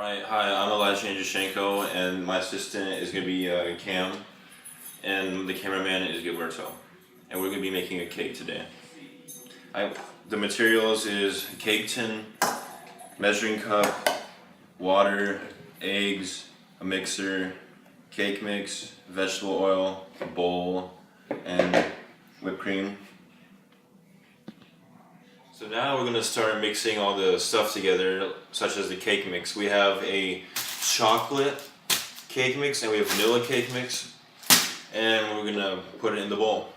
Alright, hi, I'm Andrushenko, and my assistant is going to be Cam, and the cameraman is Gilberto. And we're going to be making a cake today. The materials is a cake tin, measuring cup, water, eggs, a mixer, cake mix, vegetable oil, a bowl, and whipped cream. So now we're going to start mixing all the stuff together, such as the cake mix. We have a chocolate cake mix and we have vanilla cake mix, and we're going to put it in the bowl.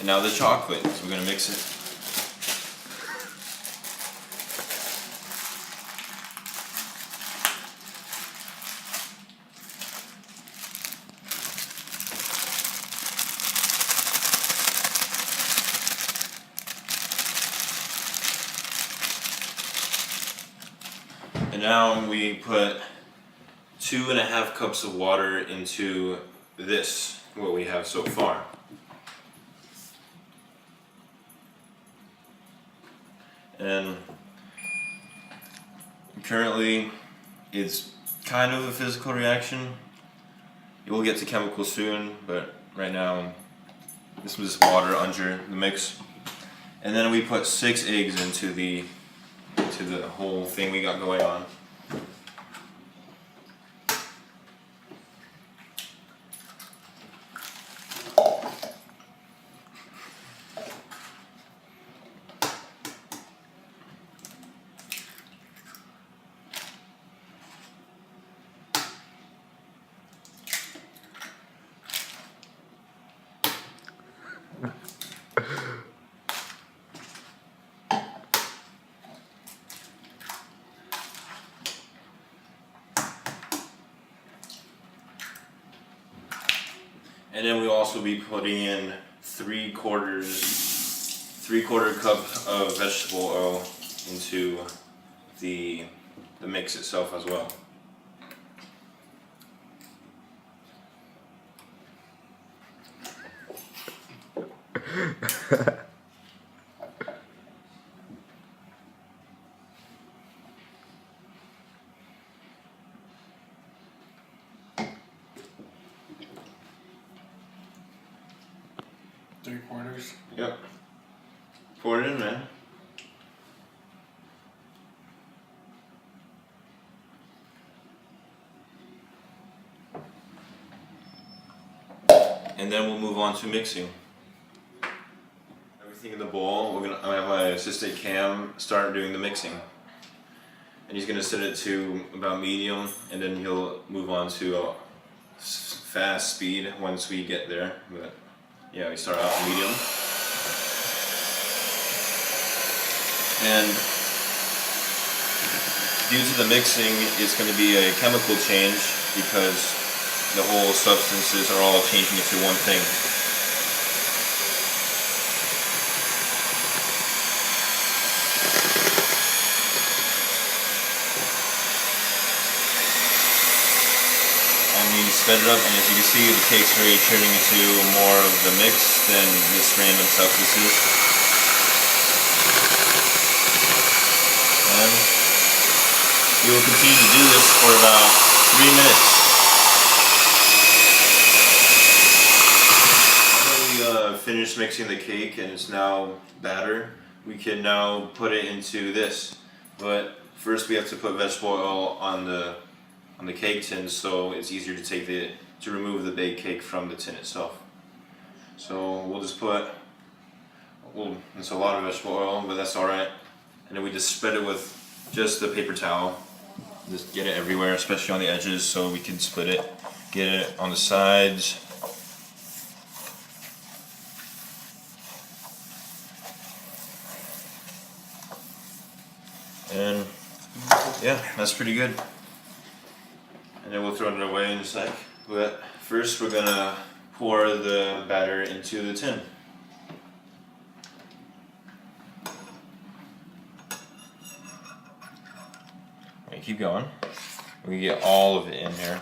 And now the chocolate, so we're going to mix it. And now we put 2.5 cups of water into this, what we have so far. And currently it's kind of a physical reaction. It will get to chemical soon, but right now this was just water under the mix. And then we put 6 eggs into the whole thing we got going on. And then we'll also be putting in 3/4 cup of vegetable oil into the mix itself as well. Three-quarters. Yep. Pour it in, man. And then we'll move on to mixing. Everything in the bowl, I'm gonna have my assistant Cam start doing the mixing. And he's gonna set it to about medium, and then he'll move on to fast speed once we get there. But yeah, we start out medium. And due to the mixing, it's going to be a chemical change because the whole substances are all changing into one thing. And we sped it up, and as you can see, the cake's already turning into more of the mix than this random substances. And we will continue to do this for about 3 minutes. Now that we finished mixing the cake and it's now batter, we can now put it into this. But first we have to put vegetable oil on the cake tin, so it's easier to remove the baked cake from the tin itself. So we'll just it's a lot of vegetable oil, but that's alright. And then we just spread it with just the paper towel. Just get it everywhere, especially on the edges, so we can split it. Get it on the sides. And yeah, that's pretty good. And then we'll throw it away in a sec. But first we're gonna pour the batter into the tin. Okay, keep going. We get all of it in here.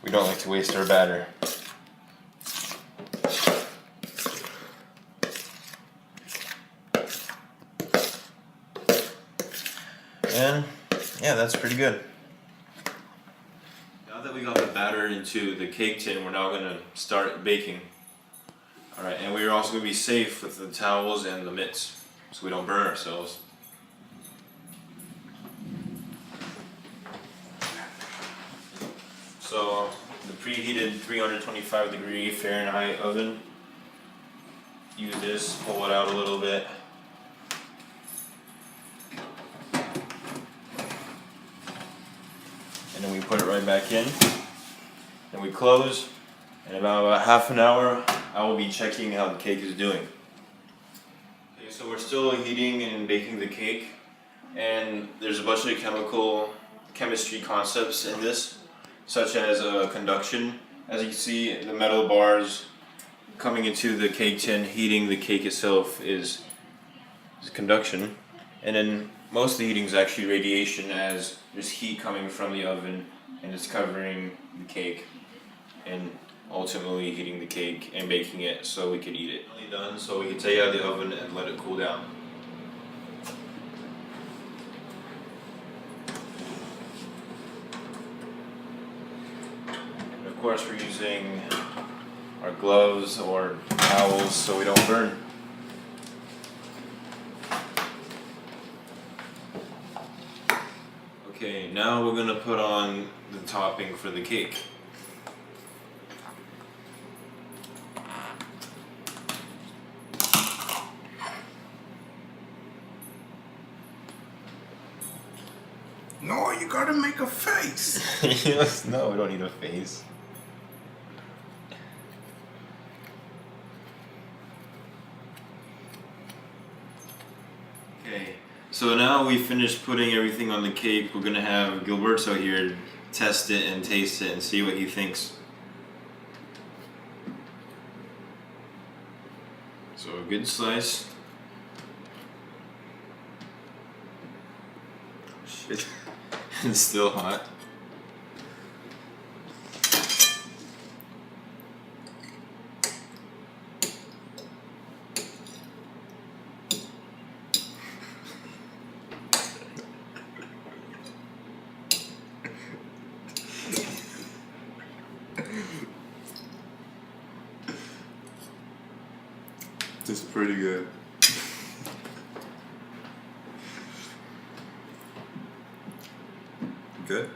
We don't like to waste our batter. And yeah, that's pretty good. Now that we got the batter into the cake tin, we're now going to start baking. Alright, and we're also going to be safe with the towels and the mitts so we don't burn ourselves. So the preheated 325 degree Fahrenheit oven, use this, pull it out a little bit. And then we put it right back in. Then we close. In about half an hour, I will be checking how the cake is doing. Okay, so we're still heating and baking the cake. And there's a bunch of chemistry concepts in this, such as conduction. As you can see, the metal bars coming into the cake tin, heating the cake itself is conduction. And then most of the heating is actually radiation, as there's heat coming from the oven and it's covering the cake and ultimately heating the cake and baking it so we can eat it. Finally done, so we can take it out of the oven and let it cool down. And of course we're using our gloves or towels so we don't burn. Okay, now we're gonna put on the topping for the cake. No, you gotta make a face. Yes, no, we don't need a face. Okay, so now we finished putting everything on the cake. We're gonna have Gilberto here test it and taste it and see what he thinks. So a good slice. Shit. It's still hot. This is pretty good. Good?